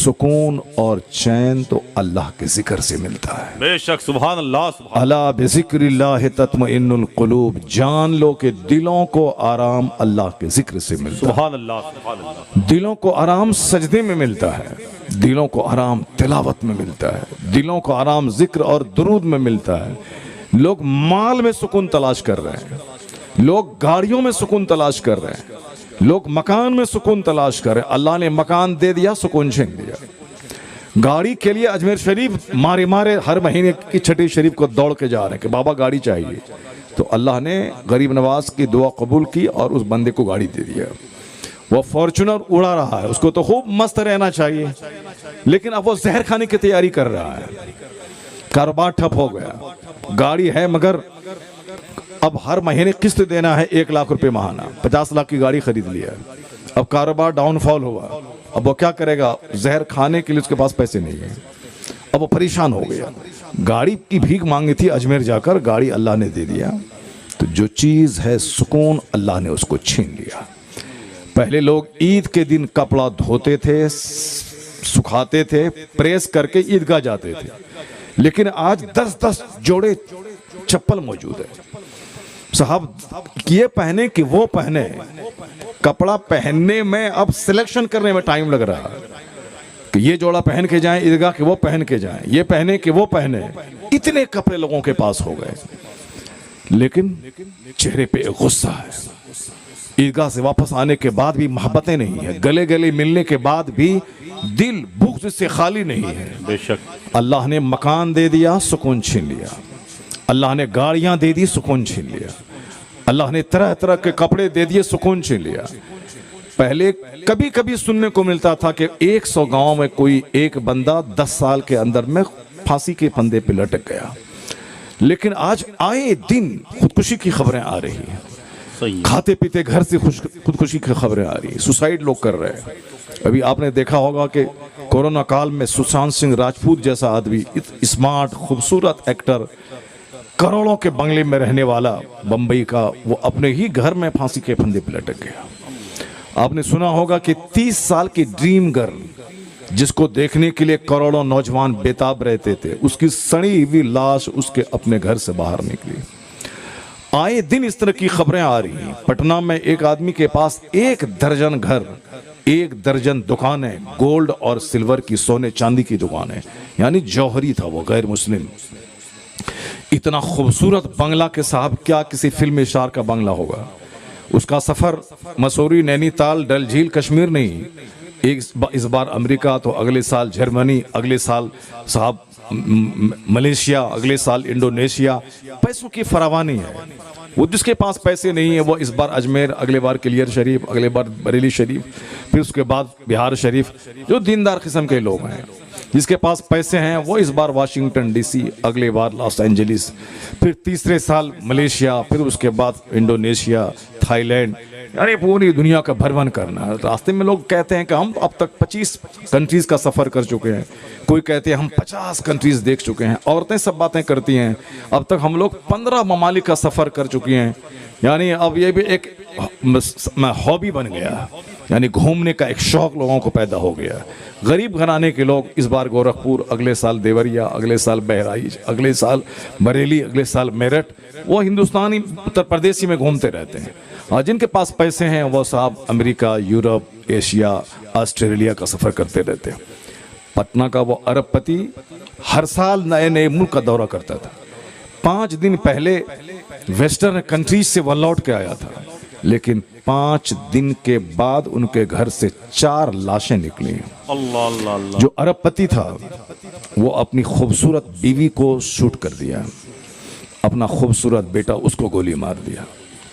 सुकून और चैन तो अल्लाह के जिक्र से मिलता है। बेशक, सुभान अल्लाह, सुभान अला बिज़िक्रिल्लाह तत्मइन्नुल क़ुलूब, जान लो कि दिलों को आराम अल्लाह के जिक्र से मिलता है। सुभान अल्लाह, सुभान अल्लाह। दिलों को आराम सजदे में मिलता है, दिलों को आराम तिलावत में मिलता है, दिलों को आराम जिक्र और दुरूद में मिलता है। लोग माल में सुकून तलाश कर रहे हैं, लोग गाड़ियों में सुकून तलाश कर रहे हैं, लोग मकान में सुकून तलाश कर रहे हैं। अल्लाह ने मकान दे दिया, सुकून छीन लिया। गाड़ी के लिए अजमेर शरीफ मारे मारे हर महीने की छठी शरीफ को दौड़ के जा रहे हैं कि बाबा गाड़ी चाहिए। तो अल्लाह ने गरीब नवाज की दुआ कबूल की और उस बंदे को गाड़ी दे दिया। वो फॉर्चूनर उड़ा रहा है, उसको तो खूब मस्त रहना चाहिए, लेकिन अब वो जहर खाने की तैयारी कर रहा है। कारोबार ठप हो गया, गाड़ी है मगर अब हर महीने किस्त देना है 1 लाख रुपए महाना, 50 लाख की गाड़ी खरीद लिया। अब कारोबार डाउनफॉल हुआ, अब वो क्या करेगा? जहर खाने के लिए उसके पास पैसे नहीं है। अब वो परेशान हो गया, गाड़ी की भीख मांगी थी अजमेर जाकर, गाड़ी अल्लाह ने दे दिया। तो जो चीज़ है सुकून, अल्लाह ने उसको छीन लिया। पहले लोग ईद के दिन कपड़ा धोते थे, सुखाते थे, प्रेस करके ईदगाह जाते थे, लेकिन आज 10-10 जोड़े चप्पल मौजूद है। साहब ये पहने कि वो पहने, कपड़ा पहनने में अब सिलेक्शन करने में टाइम लग रहा है कि ये जोड़ा पहन के जाएं ईदगाह, कि वो पहन के जाएं, ये पहने कि वो पहने। इतने कपड़े लोगों के पास हो गए, लेकिन चेहरे पे एक गुस्सा है। ईदगाह से वापस आने के बाद भी मोहब्बतें नहीं है, गले गले मिलने के बाद भी दिल भूख से खाली नहीं है। बेशक, अल्लाह ने मकान दे दिया, सुकून छीन लिया। अल्लाह ने गाड़ियां दे दी, सुकून छीन लिया। अल्लाह ने तरह तरह के कपड़े दे दिए, सुकून छीन लिया। पहले कभी कभी सुनने को मिलता था कि 100 गांव में कोई एक बंदा 10 साल के अंदर में फांसी के फंदे पे लटक गया, लेकिन आज आए दिन खुदकुशी की खबरें आ रही हैं। खाते पीते घर से खुदकुशी की खबरें आ रही हैं, सुसाइड लोग कर रहे हैं। अभी आपने देखा होगा कि कोरोना काल में सुशांत सिंह राजपूत जैसा आदमी, स्मार्ट खूबसूरत एक्टर, करोड़ों के बंगले में रहने वाला बंबई का, वो अपने ही घर में फांसी के फंदे पर लटक गया। आपने सुना होगा कि 30 साल की ड्रीम गर्ल, जिसको देखने के लिए करोड़ों नौजवान बेताब रहते थे, उसकी सड़ी हुई लाश उसके अपने घर से बाहर निकली। आए दिन इस तरह की खबरें आ रही हैं। पटना में एक आदमी के पास 1 दर्जन घर, 1 दर्जन दुकानें, गोल्ड और सिल्वर की, सोने चांदी की दुकानें, यानी जौहरी था वो, गैर मुस्लिम। इतना खूबसूरत बंगला के साहब क्या किसी फिल्म स्टार का बंगला होगा। उसका सफर मसूरी, नैनीताल, डल झील, कश्मीर नहीं, इस बार अमेरिका, तो अगले साल जर्मनी, अगले साल साहब मलेशिया, अगले साल इंडोनेशिया। पैसों की फरावानी है। वो जिसके पास पैसे नहीं है वो इस बार अजमेर, अगले बार क्लियर शरीफ, अगले बार बरेली शरीफ, फिर उसके बाद बिहार शरीफ। जो दीनदार किस्म के लोग हैं, जिसके पास पैसे हैं वो इस बार वाशिंगटन डीसी, अगले बार लॉस एंजलिस, फिर तीसरे साल मलेशिया, फिर उसके बाद इंडोनेशिया, थाईलैंड, यानी पूरी दुनिया का भ्रमण करना। रास्ते में लोग कहते हैं कि हम अब तक 25 कंट्रीज़ का सफ़र कर चुके हैं, कोई कहते हैं हम 50 कंट्रीज़ देख चुके हैं। औरतें सब बातें करती हैं, अब तक हम लोग 15 ममालिक का सफ़र कर चुके हैं। यानी अब ये भी एक हॉबी बन गया, यानी घूमने का एक शौक़ लोगों को पैदा हो गया। गरीब घराने के लोग इस बार गोरखपुर, अगले साल देवरिया, अगले साल बहराइच, अगले साल बरेली, अगले साल मेरठ, वो हिंदुस्तानी उत्तर प्रदेशी में घूमते रहते हैं। और जिनके पास पैसे हैं वो साहब अमेरिका, यूरोप, एशिया, ऑस्ट्रेलिया का सफ़र करते रहते हैं। पटना का वो अरबपति हर साल नए नए मुल्क का दौरा करता था। 5 दिन पहले वेस्टर्न कंट्रीज से वह लौट के आया था, लेकिन 5 दिन के बाद उनके घर से 4 लाशें निकली। अल्लाह अल्लाह अल्लाह। जो अरबपति था वो अपनी खूबसूरत बीवी को शूट कर दिया, अपना खूबसूरत बेटा उसको गोली मार दिया,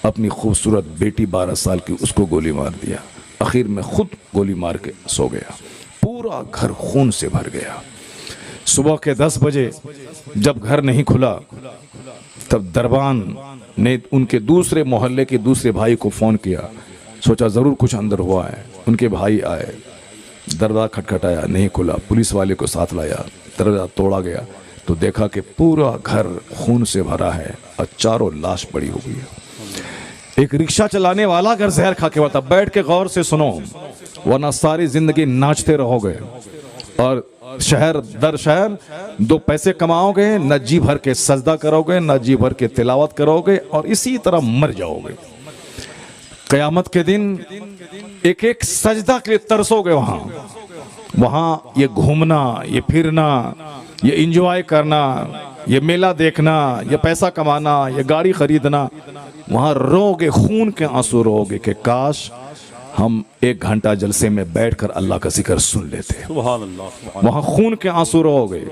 अपनी खूबसूरत बेटी 12 साल की उसको गोली मार दिया, आखिर में खुद गोली मार के सो गया। पूरा घर खून से भर गया। सुबह के 10 बजे जब घर नहीं खुला तब दरबान ने उनके दूसरे मोहल्ले के दूसरे भाई को फ़ोन किया, सोचा ज़रूर कुछ अंदर हुआ है। उनके भाई आए, दरवाज़ा खटखटाया, नहीं खुला, पुलिस वाले को साथ लाया, दरवाज़ा तोड़ा गया तो देखा कि पूरा घर खून से भरा है और चारों लाश पड़ी हुई है। एक रिक्शा चलाने वाला घर जहर खा के बता, बैठ के गौर से सुनो वरना सारी जिंदगी नाचते रहोगे। और शहर दर शहर 2 पैसे कमाओगे, न जी भर के सजदा करोगे, न जी भर के तिलावत करोगे, और इसी तरह मर जाओगे। क़यामत के दिन एक एक सजदा के लिए तरसोगे। वहाँ ये घूमना, ये फिरना, ये इंजॉय करना, ये मेला देखना, ये पैसा कमाना, ये गाड़ी खरीदना, वहाँ रोगे, खून के आंसू रोगे कि काश हम 1 घंटा जलसे में बैठकर अल्लाह का जिक्र सुन लेते। सुभान अल्लाह। वहाँ खून के आंसू रोगे,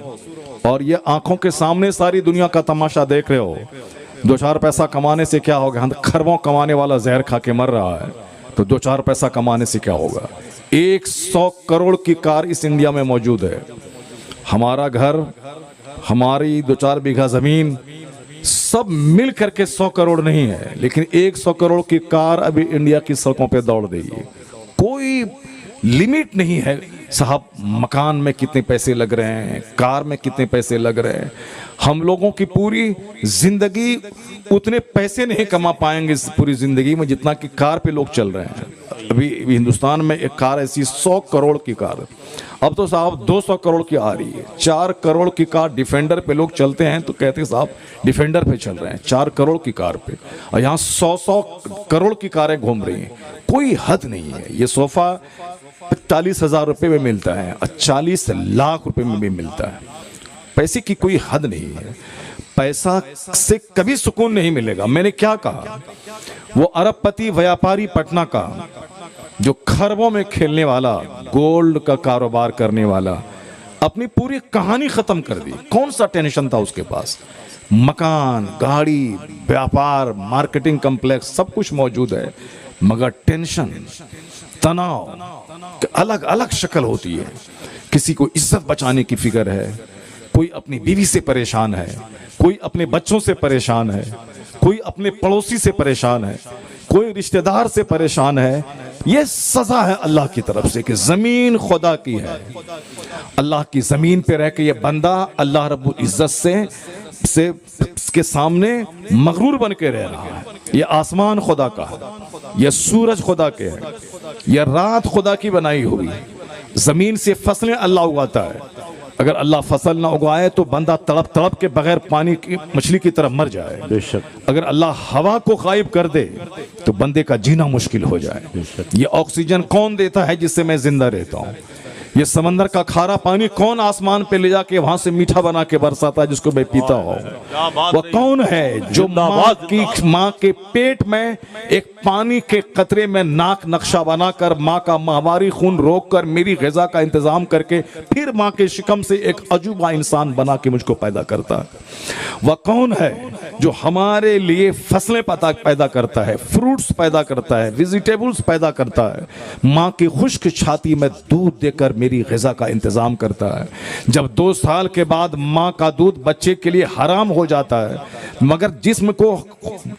और ये आंखों के सामने सारी दुनिया का तमाशा देख रहे हो। 2-4 पैसा कमाने से क्या होगा? हम खरबों कमाने वाला जहर खा के मर रहा है, तो 2-4 पैसा कमाने से क्या होगा? 100 करोड़ की कार इस इंडिया में मौजूद है। हमारा घर, हमारी 2-4 बीघा जमीन, सब मिल करके 100 करोड़ नहीं है, लेकिन 100 करोड़ की कार अभी इंडिया की सड़कों पे दौड़ रही है। कोई लिमिट नहीं है साहब। मकान में कितने पैसे लग रहे हैं, कार में कितने पैसे लग रहे हैं। हम लोगों की पूरी जिंदगी उतने पैसे नहीं कमा पाएंगे इस पूरी जिंदगी में जितना कि कार पे लोग चल रहे हैं। अभी हिंदुस्तान में एक कार ऐसी 100 करोड़ की कार, अब तो साहब 200 करोड़ की आ रही है। 4 करोड़ की कार डिफेंडर पे लोग चलते हैं तो कहते हैं साहब डिफेंडर पे चल रहे हैं, 4 करोड़ की कार पे, और यहाँ 100 करोड़ की कारें घूम रही हैं। कोई हद नहीं है। ये सोफा 40,000 रुपये में मिलता है और 40 लाख रुपए में भी मिलता है। पैसे की कोई हद नहीं है। पैसा से कभी सुकून नहीं मिलेगा। मैंने क्या कहा? वो अरबपति व्यापारी पटना का जो खरबों में खेलने वाला, गोल्ड का कारोबार करने वाला, अपनी पूरी कहानी खत्म कर दी। कौन सा टेंशन था उसके पास? मकान, गाड़ी, व्यापार, मार्केटिंग कॉम्प्लेक्स, सब कुछ मौजूद है, मगर टेंशन, तनाव अलग अलग शक्ल होती है। किसी को इज्जत बचाने की फिक्र है, कोई अपनी बीवी से परेशान है, कोई अपने बच्चों से परेशान है, कोई अपने पड़ोसी से परेशान है, कोई रिश्तेदार से परेशान है। ये सजा है अल्लाह की तरफ से कि जमीन खुदा की है। अल्लाह की जमीन पे रह के ये बंदा अल्लाह रब्बुल इज्जत से के सामने मगरूर बन के रह रहा है। ये आसमान खुदा का है, ये सूरज खुदा के है, ये रात खुदा की बनाई हुई। जमीन से फसलें अल्लाह उगाता है। अगर अल्लाह फसल ना उगाए तो बंदा तड़प तड़प के बगैर पानी की मछली की तरह मर जाए। बेशक। अगर अल्लाह हवा को गायब कर दे तो बंदे का जीना मुश्किल हो जाए। ये ऑक्सीजन कौन देता है जिससे मैं जिंदा रहता हूँ? ये समंदर का खारा पानी कौन आसमान पे ले जाके वहां से मीठा बना के बरसाता है जिसको मैं पीता हूँ? वो कौन है जो माँ के पेट में एक पानी के कतरे में नाक नक्शा बनाकर माँ का माहवारी खून रोक कर मेरी ग़िज़ा का इंतजाम करके फिर माँ के शिकम से एक अजूबा इंसान बना के मुझको पैदा करता है? वह कौन है जो हमारे लिए फसलें पैदा करता है, फ्रूट्स पैदा करता है, वेजिटेबल्स पैदा करता है, माँ की खुश्क छाती में दूध देकर मेरी ग़िज़ा का इंतज़ाम करता है? जब 2 साल के बाद माँ का दूध बच्चे के लिए हराम हो जाता है, मगर जिस्म को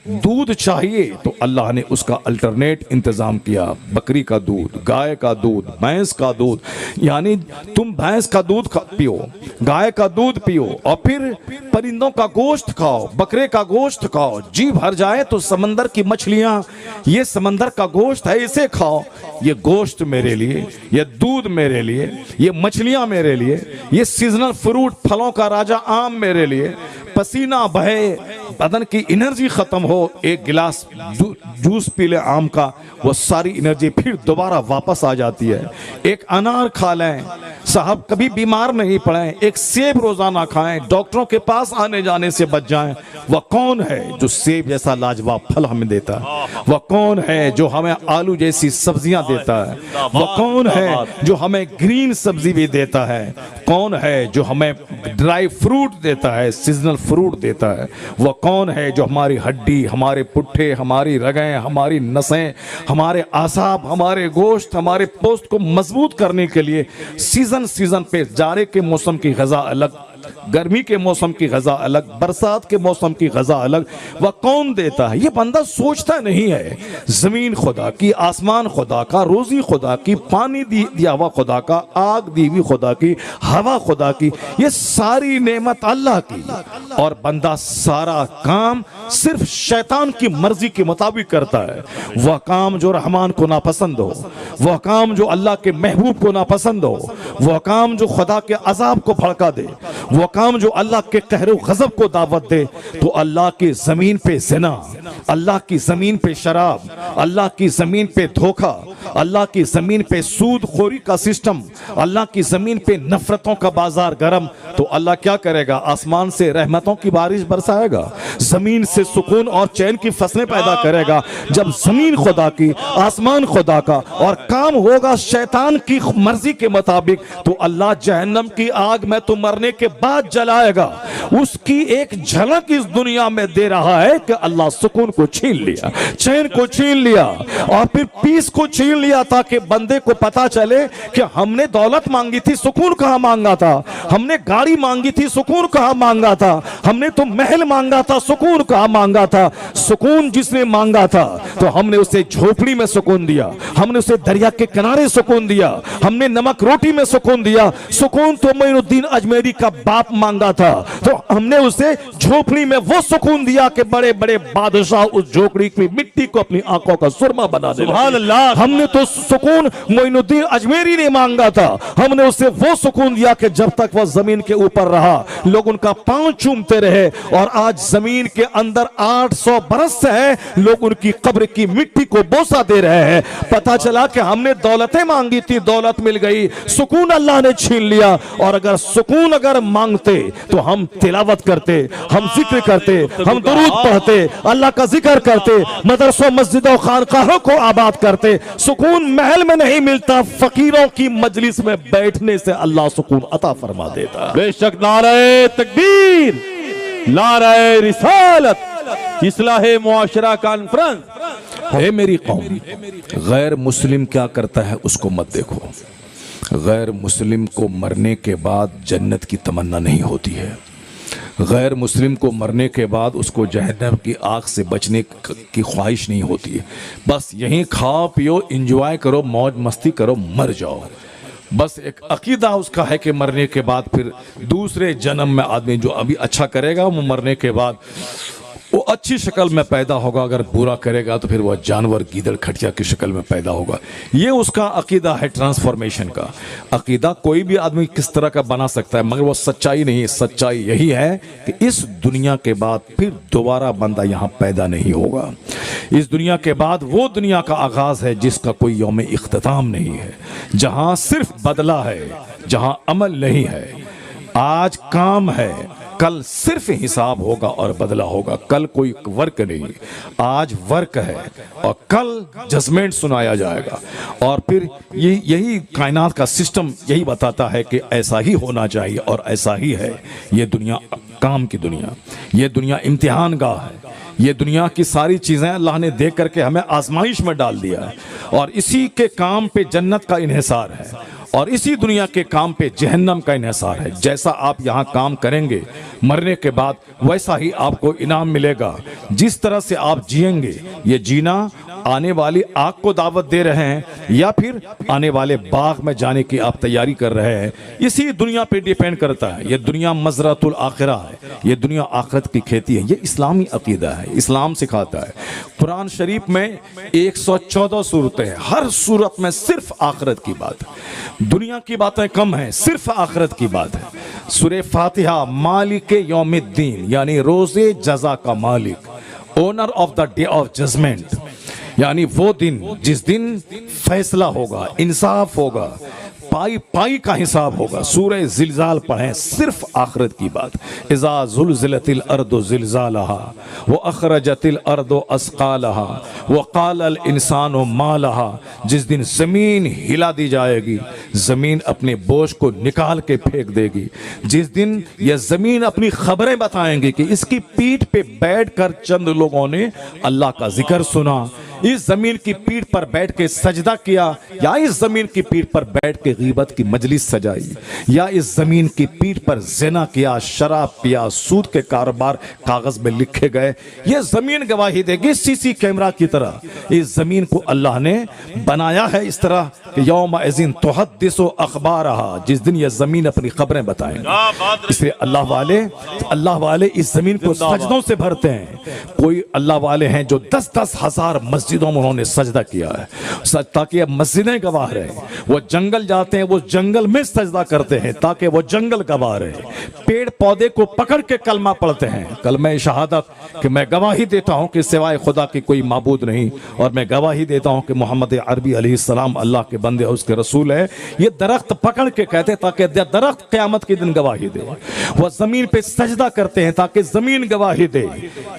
दूध चाहिए तो अल्लाह ने उसका अल्टरनेट इंतज़ाम किया। बकरी का दूध, गाय का दूध, भैंस का दूध, यानी तुम भैंस का दूध पियो, गाय का दूध पियो, और फिर परिंदों का गोश्त खाओ, बकरे का गोश्त खाओ। जी भर जाए तो समंदर की मछलियां, ये समंदर का गोश्त है, इसे खाओ। ये गोश्त मेरे लिए, ये दूध मेरे लिए, ये मछलियां मेरे लिए, ये सीजनल फ्रूट, फलों का राजा आम मेरे लिए। पसीना बहे, बदन की एनर्जी खत्म हो, एक गिलास जूस पी ले आम का, वो सारी एनर्जी फिर दोबारा वापस आ जाती है। एक अनार खा लें साहब, कभी बीमार नहीं पड़े। एक सेब रोजाना खाएं, डॉक्टरों के पास आने जाने से बच जाएं। वह कौन है जो सेब जैसा लाजवाब फल हमें देता है? वह कौन है जो हमें आलू जैसी सब्जियां देता है? वह कौन है जो हमें ग्रीन सब्जी भी देता है? कौन है जो हमें ड्राई फ्रूट देता है, सीजनल फ्रूट देता है? वह कौन है जो हमारी हड्डी, हमारे पुट्ठे, हमारी रगें, हमारी नसें, हमारे आसाब, हमारे गोश्त, हमारे पोस्ट को मजबूत करने के लिए सीजन पे, जाड़े के मौसम की ग़िज़ा अलग, गर्मी के मौसम की गजा अलग, बरसात के मौसम की गजा अलग। वह कौन देता है ये बंदा सोचता नहीं है। जमीन खुदा की, आसमान खुदा का, रोजी खुदा की, पानी दिया हुआ खुदा का, आग दी हुई खुदा की, हवा खुदा की, ये सारी नेमत अल्लाह की। और बंदा सारा काम सिर्फ शैतान की मर्जी के मुताबिक करता है। वह काम जो रहमान को नापसंद हो, वह काम जो अल्लाह के महबूब को नापसंद हो, वह काम जो खुदा के अजाब को भड़का दे, वह काम जो अल्लाह के कहर गजब को दावत दे, तो अल्लाह की जमीन पे जिना, अल्लाह की जमीन पे शराब, अल्लाह की जमीन पे धोखा, अल्लाह की जमीन पे सूद खोरी का सिस्टम, अल्लाह की जमीन पे नफरतों का बाजार गरम, तो अल्लाह क्या करेगा? आसमान से रहमतों की बारिश बरसाएगा, जमीन से सुकून और चैन की फसलें पैदा करेगा। जब जमीन खुदा की, आसमान खुदा का और काम होगा शैतान की मर्जी के मुताबिक, तो अल्लाह जहन्नम की आग में तो मरने के बाद जलाएगा। उसकी एक झलक इस दुनिया में दे रहा है कि अल्लाह सुकून को छीन लिया, चैन को छीन लिया और फिर पीस को छीन लिया, ताकि बंदे को पता चले कि हमने दौलत मांगी थी, सुकून कहां मांगा था, हमने गाड़ी मांगी थी, सुकून कहां मांगा था, हमने तो महल मांगा था, सुकून कहां मांगा था। सुकून जिसने मांगा था तो हमने उसे झोपड़ी में सुकून दिया, हमने उसे दरिया के किनारे सुकून दिया, हमने नमक रोटी में सुकून दिया। सुकून तो मोइनुद्दीन अजमेरी का बाप मांगा था, तो हमने उसे झोपड़ी में वो सुकून दिया कि बड़े बड़े बादशाह उस झोपड़ी की मिट्टी को अपनी आंखों का सुरमा बना दे। सुभान अल्लाह। हमने तो सुकून मोइनुद्दीन अजमेरी ने मांगा था, हमने उसे वो सुकून दिया कि जब तक वह जमीन के ऊपर रहा लोग उनका पांव चूमते रहे। और आज जमीन के अंदर 800 बरस से है लोग उनकी कब्र की मिट्टी को बोसा दे रहे हैं। पता चला कि हमने दौलतें मांगी थी, दौलत मिल गई, सुकून अल्लाह ने छीन लिया। और अगर सुकून अगर मांगते तो हम तिलावत करते, हम जिक्र करते, हम दुरूद पढ़ते, अल्लाह का जिक्र करते, मदरसों मस्जिदों खानकाहों को आबाद करते। सुकून महल में नहीं मिलता, फकीरों की मजलिस में बैठने से अल्लाह सुकून अता फरमा देता। बेशक नारे तकबीर, नारे रिसालत, इस्लाहे मुआशरा कॉन्फ्रेंस। हे मेरी कौम, गैर मुस्लिम क्या करता है उसको मत देखो। गैर मुस्लिम को मरने के बाद जन्नत की तमन्ना नहीं होती है। गैर मुस्लिम को मरने के बाद उसको जहन्नम की आग से बचने की ख्वाहिश नहीं होती है। बस यहीं खाओ पियो, इंजॉय करो, मौज मस्ती करो, मर जाओ। बस एक अकीदा उसका है कि मरने के बाद फिर दूसरे जन्म में आदमी जो अभी अच्छा करेगा वो मरने के बाद वो अच्छी शक्ल में पैदा होगा, अगर बुरा करेगा तो फिर वह जानवर गीदड़ खटिया की शक्ल में पैदा होगा। ये उसका अकीदा है ट्रांसफॉर्मेशन का। अकीदा कोई भी आदमी किस तरह का बना सकता है, मगर वो सच्चाई नहीं है। सच्चाई यही है कि इस दुनिया के बाद फिर दोबारा बंदा यहाँ पैदा नहीं होगा। इस दुनिया के बाद वो दुनिया का आगाज है जिसका कोई यौम इख्तिताम नहीं है, जहाँ सिर्फ बदला है, जहाँ अमल नहीं है। आज काम है, कल सिर्फ हिसाब होगा और बदला होगा। कल कोई वर्क नहीं, आज वर्क है और कल जजमेंट सुनाया जाएगा। और फिर यही कायनात का सिस्टम यही बताता है कि ऐसा ही होना चाहिए और ऐसा ही है। ये दुनिया काम की दुनिया, ये दुनिया इम्तिहान गाह है। ये दुनिया की सारी चीज़ें अल्लाह ने देख करके हमें आजमाइश में डाल दिया है और इसी के काम पे जन्नत का इन्हिसार है और इसी दुनिया के काम पे जहन्नम का इन्हिसार है। जैसा आप यहाँ काम करेंगे मरने के बाद वैसा ही आपको इनाम मिलेगा। जिस तरह से आप जिएंगे, ये जीना आने वाली आग को दावत दे रहे हैं या फिर आने वाले बाग में जाने की आप तैयारी कर रहे हैं, इसी दुनिया पे डिपेंड करता है। ये दुनिया मज़रअतुल आखिरा है, ये दुनिया आखिरत की खेती है। ये इस्लामी अकीदा है, इस्लाम सिखाता है। कुरान शरीफ में 114 सूरतें हैं, हर सूरत में सिर्फ आखिरत की बात है। दुनिया की बातें कम हैं, सिर्फ आखिरत की बात है। सूरह फातिहा मालिक यौमिद्दीन, यानी रोज़े जज़ा का मालिक, owner of the day of judgement, यानी वो दिन जिस दिन फैसला होगा, इंसाफ होगा, पाई पाई का हिसाब होगा। सूरह जिलजाल पढ़ें, सिर्फ आखिरत की बात। इज़ा ज़ुलज़िलतिल अर्दु ज़िलज़ालहा व अख़रजतिल अर्दु अस्क़ालहा व क़ालल इंसानु मा लहा, जिस दिन ज़मीन हिला दी जाएगी, ज़मीन अपने बोझ को निकाल के फेंक देगी। जिस दिन यह ज़मीन अपनी खबरें बताएंगी कि इसकी पीठ पे बैठकर चंद लोगों ने अल्लाह का जिक्र सुना, इस जमीन की पीठ पर बैठ के सजदा किया, या इस जमीन की पीठ पर बैठ के गीबत की मजलिस सजाई, या इस जमीन की पीठ पर जिना किया, शराब पिया, सूद के कारोबार कागज में लिखे गए, ये जमीन गवाही देगी सीसी कैमरा की तरह। इस जमीन को अल्लाह ने बनाया है इस तरह कि यौम अज़ीन तुहद्दिसु अखबारहा, जिस दिन ये जमीन अपनी खबरें बताएंगे। इसलिए अल्लाह वाले इस जमीन को सजदों से भरते हैं। कोई अल्लाह वाले हैं जो 10-10 हजार मस्जिदों में उन्होंने सजदा किया है, ताकि मस्जिदें गवाह रहे। वो जंगल जाते हैं, वो जंगल में सजदा करते हैं ताकि वो जंगल गवाह रहे। पेड़ पौधे को पकड़ के कलमा पढ़ते हैं, कलमा शहादत कि मैं गवाही देता हूं कि सिवाय खुदा की कोई माबूद नहीं, और मैं गवाही देता हूं कि मोहम्मद अरबी अलैहिस्सलाम अल्लाह के बंदे और उसके रसूल है। ये दरख्त पकड़ के कहते हैं ताकि दरख्त क़यामत के दिन गवाही दे। वह जमीन पे सजदा करते हैं ताकि जमीन गवाही दे।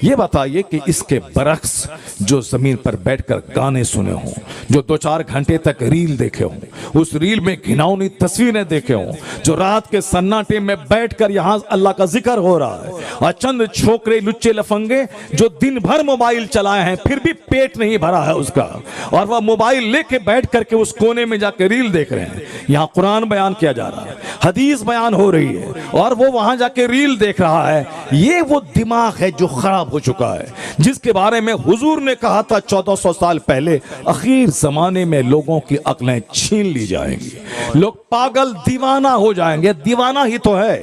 ये बताइए कि इसके बरक्स जो जमीन पर बैठकर गाने सुने हों, जो 2-4 घंटे तक रील देखे हों, उस रील में घिनौनी तस्वीरें देखे हों, जो रात के सन्नाटे में बैठकर यहां अल्लाह का जिक्र हो रहा है, और चंद छोकरे लुच्चे लफंगे जो दिन भर मोबाइल चलाए हैं फिर भी पेट नहीं भरा है उसका, और वह मोबाइल लेके बैठ करके उस कोने में जाकर रील देख रहे हैं। यहां कुरान बयान किया जा रहा है, हदीस बयान हो रही है, और वो वहां जाके रील देख रहा है। ये वो दिमाग है जो खराब हो चुका है, जिसके बारे में हुजूर ने कहा था 1400 साल पहले, आखिर जमाने में लोगों की अक्लें छीन ली जाएंगी, लोग पागल दीवाना हो जाएंगे। दीवाना ही तो है,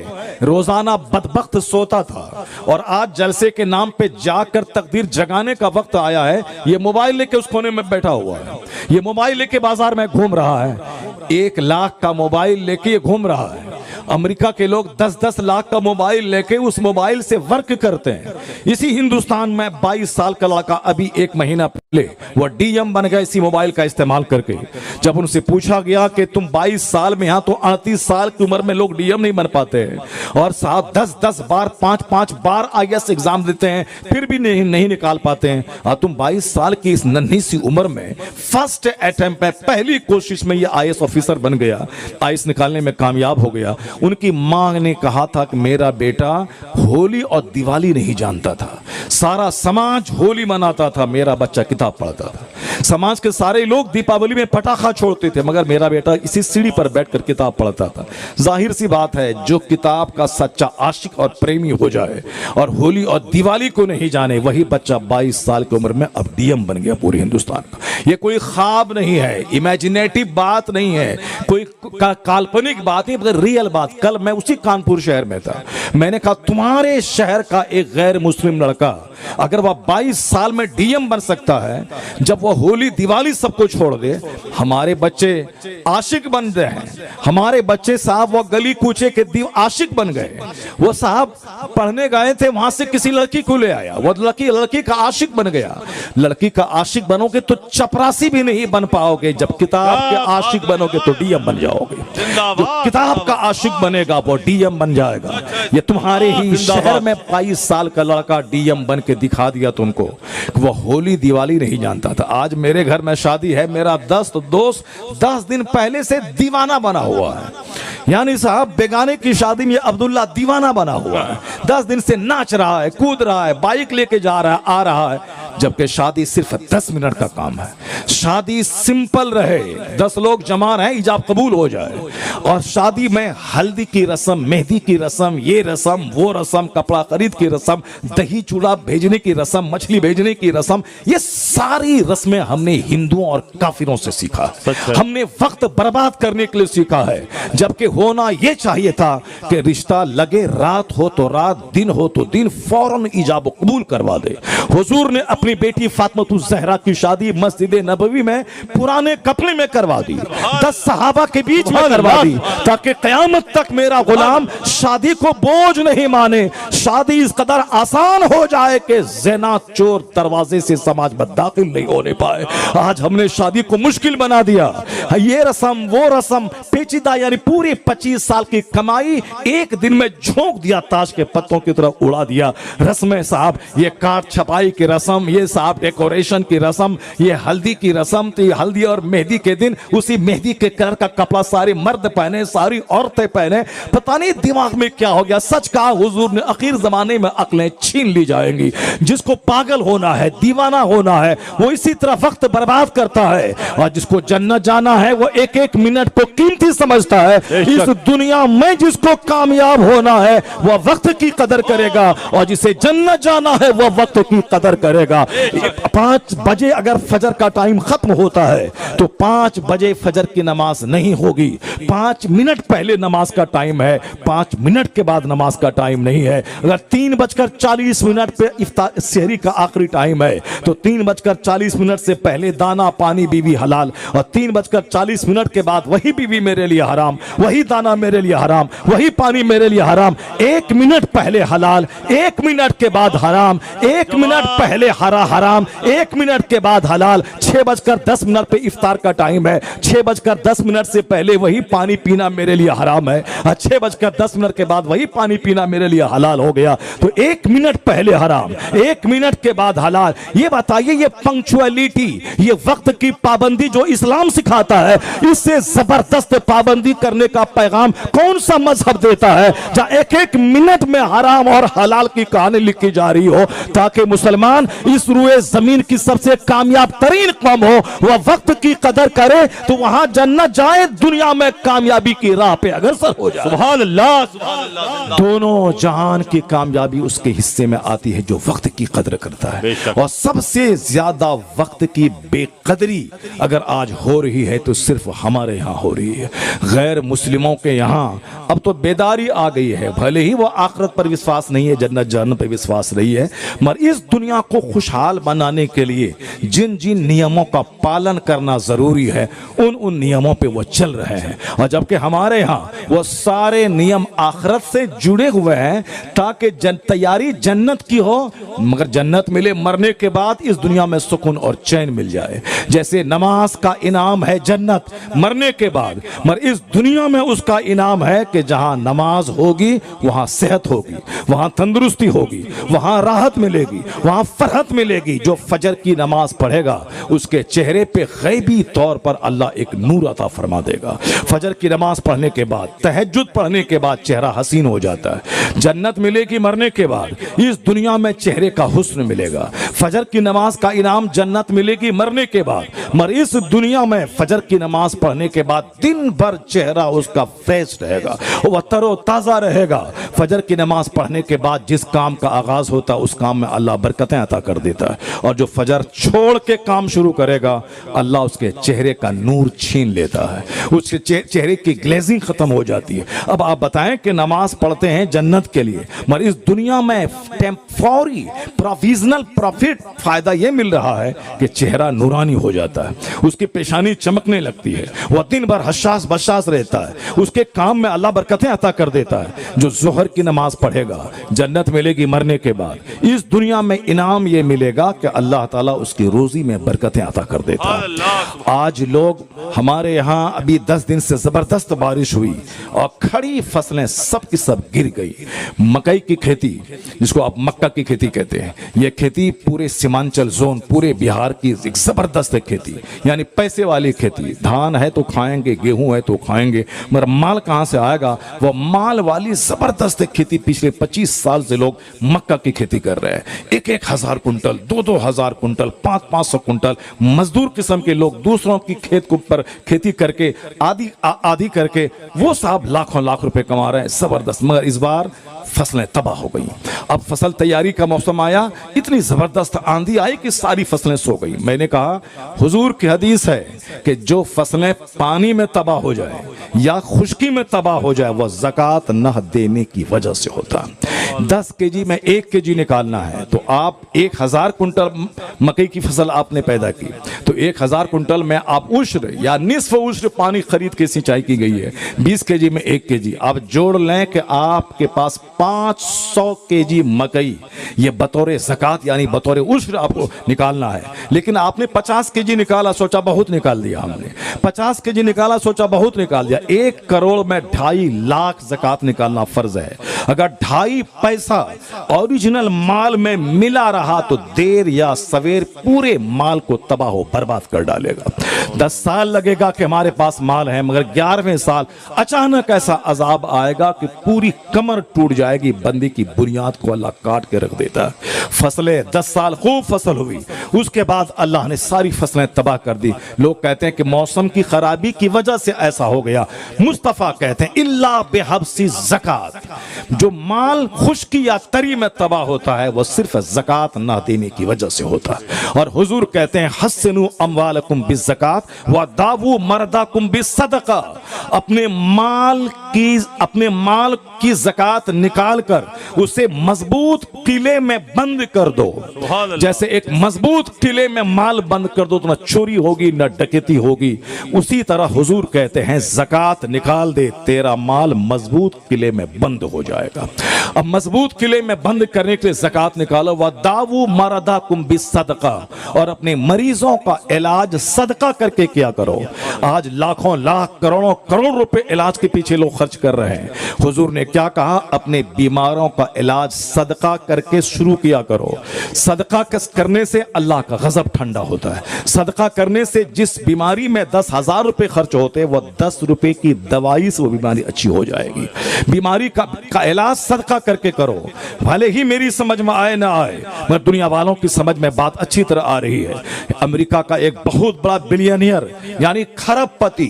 रोजाना बदबख्त सोता था और आज जलसे के नाम पे जाकर तकदीर जगाने का वक्त आया है। ये मोबाइल लेके उस कोने में बैठा हुआ है, ये मोबाइल लेके बाजार में घूम रहा है, 1 लाख का मोबाइल लेके ये घूम रहा है। अमेरिका के लोग 10-10 लाख का मोबाइल लेके उस मोबाइल से वर्क करते हैं। इसी हिंदुस्तान में 22 साल का लड़का अभी 1 महीना पहले वो डीएम बन गया इसी मोबाइल का इस्तेमाल करके। जब उनसे पूछा गया कि तुम 22 साल में, यहां तो 38 साल की उम्र में लोग डीएम नहीं बन पाते हैं, और साहब 10-10 बार 5-5 बार आईएएस एग्जाम देते हैं फिर भी नहीं निकाल पाते हैं, और तुम 22 साल की इस नन्ही सी उम्र में फर्स्ट अटेम्प्ट में, पहली कोशिश में ये आईएएस ऑफिसर बन गया, आईएएस निकालने में कामयाब हो गया। उनकी मां ने कहा था कि मेरा बेटा होली और दिवाली नहीं जानता था, सारा समाज होली मनाता था, मेरा बच्चा किताब पढ़ता था। समाज के सारे लोग दीपावली में पटाखा छोड़ते थे, मगर मेरा बेटा इसी सीढ़ी पर बैठकर किताब पढ़ता था। जाहिर सी बात है, जो किताब का सच्चा आशिक और प्रेमी हो जाए और होली और दिवाली को नहीं जाने, वही बच्चा 22 साल की उम्र में अब डीएम बन गया पूरे हिंदुस्तान का। ये कोई ख्वाब नहीं है, इमेजिनेटिव बात नहीं है, कोई काल्पनिक बात नहीं, मगर रियल बात। कल मैं उसी कानपुर शहर में था, मैंने कहा तुम्हारे शहर का एक गैर मुस्लिम लड़का अगर वह 22 साल में डीएम बन सकता है, जब वह होली दिवाली सबको छोड़ दे, हमारे बच्चे आशिक बन गए हैं, हमारे बच्चे साहब वो गली कूचे के आशिक बन गए। वो साहब पढ़ने गए थे, वहां से किसी लड़की को ले आया, वो लड़की का आशिक बन गया। लड़की का आशिक बनोगे तो चपरासी भी नहीं बन पाओगे, जब किताब के आशिक बनोगे तो डीएम बन जाओगे। जो किताब का आशिक बनेगा वो डीएम बन जाएगा। ये तुम्हारे ही शहर में 22 साल का लड़का डीएम बन के दिखा दिया तुमको, वो होली दिवाली नहीं जानता था। आज मेरे घर में शादी है, मेरा दोस्त 10 दिन पहले से दीवाना बना हुआ है, यानी साहब बेगाने की शादी में अब्दुल्ला दीवाना बना हुआ है, 10 दिन से नाच रहा है, कूद रहा है, बाइक लेके जा रहा है, आ रहा है, जबकि शादी सिर्फ 10 मिनट का काम है। शादी सिंपल रहे, 10 लोग जमा रहे, इजाब कबूल हो जाए। और शादी में हल्दी की रस्म, मेहंदी की रस्म, ये रस्म वो रस्म, कपड़ा खरीद की रस्म, दही चूड़ा भेजने की रस्म, मछली भेजने की रस्म, ये सारी रस्में हमने हिंदुओं और काफिरों से सीखा। हमने वक्त बर्बाद करने के लिए सीखा है, जबकि होना यह चाहिए था कि रिश्ता लगे, रात हो तो रात, दिन हो तो दिन, फौरन इजाब कबूल करवा दे। हुजूर ने अपनी बेटी फातिमा ज़हरा की शादी मस्जिद नबवी में पुराने कपड़े में करवा दी, 10 सहाबा के बीच में करवा दी, ताकि क़यामत तक मेरा गुलाम शादी को बोझ नहीं माने, शादी इस कदर आसान हो जाए कि ज़िना चोर दरवाजे से समाज में दाखिल नहीं होने पाए। आज हमने शादी को मुश्किल बना दिया, ये रस्म वो रस्म, पेचीदा, यानी पूरी 25 साल की कमाई एक दिन में झोंक दिया, ताश के पत्तों की तरफ उड़ा दिया। रस्में साहब, ये काट छपाई की रस्म, ये साहब डेकोरेशन की रस्म, ये हल्दी की रस्म, तो ये हल्दी और मेहंदी के दिन उसी मेहंदी के कलर का कपड़ा सारे मर्द पहने, सारी औरतें पहने। पता नहीं दिमाग में क्या हो गया। सच कहा हुजूर ने, आखिर जमाने में अक्लें छीन ली जाएंगी। जिसको पागल होना है, दीवाना होना है, वो इसी तरह वक्त बर्बाद करता है, और जिसको जन्नत जाना है वो एक एक मिनट को कीमती समझता है। इस दुनिया में जिसको कामयाब होना है वह वक्त की कदर करेगा, और जिसे जन्नत जाना है वह वक्त की कदर करेगा। 5 बजे अगर फजर का टाइम खत्म होता है तो 5 बजे फजर की नमाज नहीं होगी। 5 मिनट पहले नमाज का टाइम है, 5 मिनट के बाद नमाज का टाइम नहीं है। अगर 3:40 पे इफ्तार सहरी का आखिरी टाइम है तो 3:40 से पहले दाना पानी बीवी हलाल, और 3:40 के बाद वही बीवी मेरे लिए हराम, वही दाना मेरे लिए हराम, वही पानी मेरे लिए हराम। 1 मिनट पहले हलाल, 1 मिनट के बाद हराम, 1 मिनट पहले हराम, 1 मिनट के बाद हलाल। 6:10 पे इफ्तार का टाइम है, 6:10 से पहले वही पानी पीना मेरे लिए हराम है, और 6:10 के बाद वही पानी पीना मेरे लिए हलाल हो गया। तो 1 मिनट पहले हराम, 1 मिनट के बाद हलाल। ये बताइए, ये पंक्चुअलिटी, ये वक्त की पाबंदी जो इस्लाम सिखाता है, इससे जबरदस्त पाबंदी करने का पैगाम कौन सा मजहब देता है, जहां एक एक मिनट में हराम और हलाल की कहानी लिखी जा रही हो, ताकि मुसलमान इस रुए जमीन की सबसे कामयाब तरीन कौम हो, वह वक्त की कदर करे तो वहां जन्नत जाए, दुनिया में कामयाबी की राह पे अग्रसर हो जाए। सुभान अल्लाह, सुभान अल्लाह। दोनों जहान की कामयाबी उसके हिस्से में आती है जो वक्त की कदर करता है। और सबसे ज्यादा वक्त की बेकदरी अगर आज हो रही है तो सिर्फ हमारे यहाँ हो रही है। गैर मुस्लिमों के यहाँ अब तो बेदारी आ गई है, भले ही वो आखिरत पर विश्वास नहीं है, जन्नत जहन्नम पर विश्वास नहीं है, मगर इस दुनिया को खुशहाल बनाने के लिए जिन जिन नियमों का पालन करना जरूरी है उन उन नियमों पे वो चल रहे हैं। और जबकि हमारे यहाँ वो सारे नियम आखिरत से जुड़े हुए हैं, ताकि तैयारी जन्नत की हो, मगर जन्नत मिले मरने के बाद, इस दुनिया में सुकून और चैन मिल जाए। जैसे नमाज का इनाम है जन्नत मरने के बाद, मगर इस दुनिया में उसका इनाम है कि जहां नमाज होगी वहां सेहत होगी, वहां तंदुरुस्ती होगी, वहां राहत मिलेगी, वहां फरहत मिलेगी। जो फजर की नमाज पढ़ेगा उसके चेहरे पे गैबी तौर पर अल्लाह एक नूर अता फरमा देगा। फजर की नमाज पढ़ने के बाद, तहज्जुद पढ़ने के बाद चेहरा हसीन हो जाता है। जन्नत मिलेगी मरने के बाद, इस दुनिया में चेहरे का हुस्न मिलेगा। फजर की नमाज का इनाम जन्नत मिलेगी मरने के बाद, मगर इस दुनिया में फजर की नमाज पढ़ने के बाद दिन भर चेहरा उसका फ्रेश रहेगा, वह तरोताजा रहेगा। फजर की नमाज पढ़ने के बाद जिस काम का आगाज होता है उस काम में अल्लाह बरकतें अता कर देता है, और जो फजर छोड़ के काम शुरू करेगा अल्लाह उसके चेहरे का नूर छीन लेता है, उसके चेहरे की ग्लेजिंग खत्म हो जाती है। अब आप बताएं कि नमाज पढ़ते हैं जन्नत के लिए, मगर इस दुनिया में टेम्पररी प्रोविजनल प्रॉफिट फायदा यह मिल रहा है कि चेहरा नूरानी हो जाता है, उसकी पेशानी चमकने लगती है, वह दिन भर हशास बशास रहता है, उसके काम में अल्लाह बरकतें अता कर देता है। जो जोहर की नमाज पढ़ेगा जन्नत मिलेगी मरने के बाद, इस दुनिया में इनाम यह मिलेगा कि अल्लाह ताला उसकी रोजी में बरकतें अता कर देता है। आज लोग हमारे यहाँ अभी 10 दिन से जबरदस्त बारिश हुई और खड़ी फसलें सब की सब गिर गई। मकई की खेती, जिसको आप मक्का की खेती कहते हैं, यह खेती पूरे सीमांचल जोन, पूरे बिहार की एक जबरदस्त खेती, यानी पैसे वाली खेती। धान है तो खाएंगे, गेहूं है तो खाएंगे, मगर माल कहां से आएगा? वो माल वाली जबरदस्त खेती। पिछले 25 साल से लोग मक्का की खेती कर रहे हैं। 1-1 हजार कुंटल, 2-2 हजार कुंटल, 500-500 कुंटल मजदूर किस्म के लोग दूसरों की खेत के ऊपर खेती करके आदि करके वो साहब लाखों लाख रुपए कमा रहे हैं, जबरदस्त। मगर इस बार फसलें तबाह हो गई। अब फसल तैयारी का मौसम आया, इतनी जबरदस्त आंधी आई कि सारी फसलें सो गई। मैंने कहा हुजूर की हदीस है कि जो फसलें पानी में तबाह हो जाए या खुश्की में तबाह हो जाए वह ज़कात न देने की वजह से होता है। 10 केजी में 1 केजी निकालना है तो आप 1000 कुंटल मकई की फसल आपने पैदा की तो 1000 कुंटल में आप उश्र या निस्फ उश्र पानी खरीद के सिंचाई की गई है। 20 केजी में 1 केजी आप जोड़ लें कि आपके पास 500 केजी मकई ये बतौर ज़कात यानी बतौर उश्र आपको निकालना है। लेकिन आपने 50 केजी निकाला, सोचा बहुत निकाल दिया हमने। 50 केजी निकाला, सोचा बहुत निकाल दिया। 1 करोड़ में 2.5 लाख ज़कात निकालना फर्ज है। अगर 2.5 पैसा ओरिजिनल माल में मिला रहा तो देर या सवेर पूरे माल को तबाह बर्बाद कर डालेगा। 10 साल लगेगा कि हमारे पास माल है, मगर 11वें साल अचानक ऐसा अजाब आएगा कि पूरी कमर टूट जाएगी। बंदी की बुनियाद को अल्लाह काट के रख देता है। फसलें 10 साल खूब फसल हुई, उसके बाद अल्लाह ने सारी फसलें तबाह कर दी। लोग कहते हैं कि मौसम की खराबी की वजह से ऐसा हो गया। मुस्तफा कहते हैं इल्ला बेहब्सी ज़कात, जो माल खुश्की या तरी में तबाह होता है वो सिर्फ ज़कात ना देने की वजह से होता है। और हुजूर कहते हैं हस्सिनु अम्वालकुम बिज़्ज़कात व दावू मरदाकुम बिस्सदका, अपने माल की ज़कात निकाल कर उसे मजबूत किले में बंद कर दो। जैसे एक मजबूत किले में माल बंद कर दो तो ना चोरी होगी ना डकैती होगी, उसी तरह हुजूर कहते हैं ज़कात निकाल दे, तेरा माल मजबूत किले में बंद हो जाएगा। अब मजबूत किले में बंद करने के लिए ज़कात निकालो। व दावू मरदाकुम बिस्सदका, और अपने मरीजों का इलाज सदका करके किया करो। आज लाखों लाख करोड़ों करोड़ रुपए इलाज के पीछे लोग खर्च कर रहे हैं। हुजूर ने क्या कहा? अपने बीमारों का इलाज सदका करके शुरू किया करो। सदका करने से अल्लाह का गजब ठंडा होता है। सदका करने से जिस बीमारी में 10,000 रुपए खर्च होते हैं वो 10 रुपए की दवाई से वो बीमारी अच्छी हो जाएगी। बीमारी का इलाज सदका करके करो, भले ही मेरी समझ में आए ना आए, मगर दुनिया वालों की समझ में बात अच्छी तरह आ रही है। अमेरिका का एक बहुत बड़ा बिलियनियर यानी खरबपति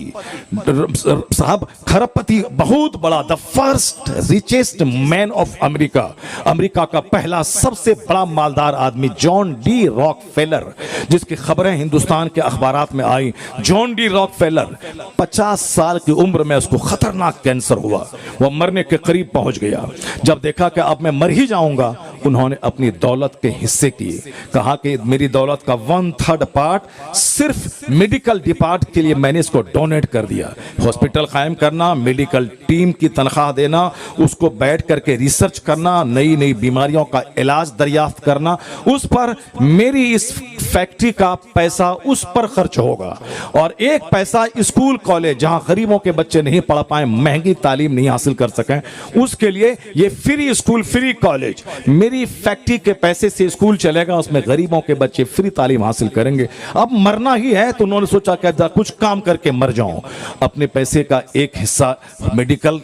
साहब, खरबपति बहुत बड़ा, the first richest man of America, America का पहला सबसे बड़ा मालदार आदमी जॉन डी रॉकफेलर, जिसकी खबरें हिंदुस्तान के अखबारात में आई। जॉन डी रॉकफेलर 50 साल की उम्र में उसको खतरनाक कैंसर हुआ, वह मरने के करीब पहुंच गया। जब देखा कि अब मैं मर ही जाऊंगा, उन्होंने अपनी दौलत के हिस्से किए। कहा कि मेरी दौलत का 1/3 पार्ट सिर्फ मेडिकल डिपार्ट के लिए मैंने इसको डोनेट कर दिया। हॉस्पिटल कायम करना, मेडिकल टीम की तनख्वाह देना, उसको बैठ करके रिसर्च करना, नई नई बीमारियों का इलाज दरियाफ्त करना, उस पर मेरी इस फैक्ट्री का पैसा उस पर खर्च होगा। और एक पैसा स्कूल कॉलेज जहां गरीबों के बच्चे नहीं पढ़ पाए, महंगी तालीम नहीं हासिल कर सकें, उसके लिए ये फ्री स्कूल फ्री कॉलेज मेरी फैक्ट्री के पैसे से स्कूल चलेगा, उसमें गरीबों के बच्चे फ्री तालीम हासिल करेंगे। अब मरना ही है तो उन्होंने सोचा कि कुछ काम करके मर जाऊं। अपने पैसे का एक हिस्सा मेडिकल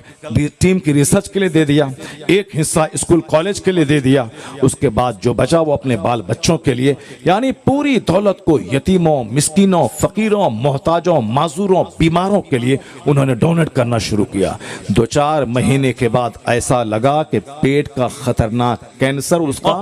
टीम की रिसर्च के लिए दे दिया, एक हिस्सा स्कूल कॉलेज के लिए दे दिया, उसके बाद जो बचा वो अपने बाल बच्चों के लिए, यानी पूरी दौलत को यतीमों, मिस्कीनों, फकीरों, मोहताजों, माजूरों, बीमारों के लिए उन्होंने डोनेट करना शुरू किया। 2-4 महीने के बाद ऐसा लगा कि पेट का खतरनाक कैंसर उसका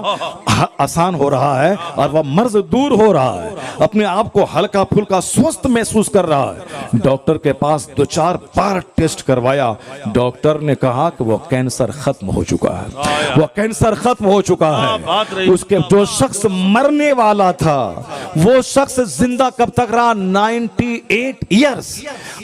आसान हो रहा है और वह मर्ज दूर हो रहा है, अपने आप को हल्का फुल्का स्वस्थ महसूस कर रहा है। डॉक्टर के पास 2-4 बार टेस्ट करवाया, डॉक्टर ने कहा कि वो कैंसर खत्म हो चुका है, वो कैंसर खत्म हो चुका है। उसके जो शख्स मरने वाला था वो शख्स जिंदा कब तक रहा? 98 ईयर्स,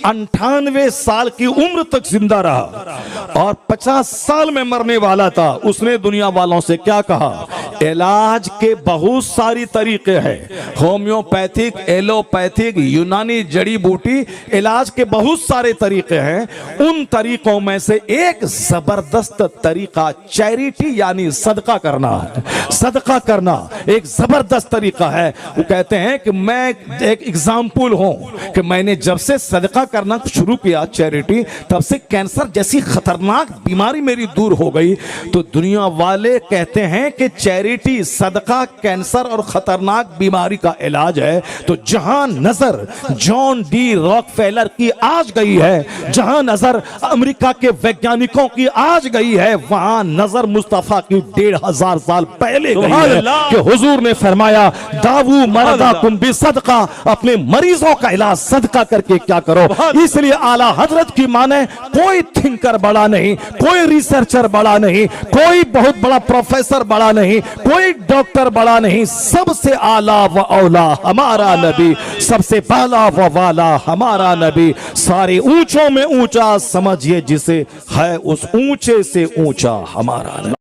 98 साल की उम्र तक जिंदा रहा। और 50 साल में मरने वाला था। उसने दुनिया वालों से क्या कहा? इलाज के बहुत सारी तरीके हैं, होम्योपैथिक, एलोपैथिक, यूनानी जड़ी बूटी, इलाज के बहुत सारे तरीके हैं। उन तरीकों में से एक जबरदस्त तरीका चैरिटी यानी सदका करना है। सदका करना एक जबरदस्त तरीका है। वो कहते हैं कि मैं एक एग्जाम्पल हूं कि मैंने जब से सदका करना शुरू किया चैरिटी, तब से कैंसर जैसी खतरनाक बीमारी मेरी दूर हो गई। तो दुनिया वाले कहते हैं कि चैरिटी, सदका कैंसर और खतरनाक बीमारी का इलाज है। तो जहां नजर जॉन डी रॉकफेलर की आज गई है, जहां नजर अमेरिका के वैज्ञानिकों की आज गई है, वहां नजर मुस्तफा की 1500 साल पहले गई है कि हुजूर ने फरमाया दावू मरदाकुम बिसदका, अपने मरीजों का इलाज सदका करके क्या करो। इसलिए आला हजरत की माने कोई थिंकर बड़ा नहीं, कोई रिसर्चर बड़ा नहीं, कोई बहुत बड़ा प्रोफेसर बड़ा नहीं, कोई डॉक्टर बड़ा नहीं, सबसे आला व औला हमारा नबी, सबसे बाला व वाला हमारा नबी, सारे ऊंचों में ऊंचा समझिए जिसे है, उस ऊंचे से ऊंचा हमारा नबी।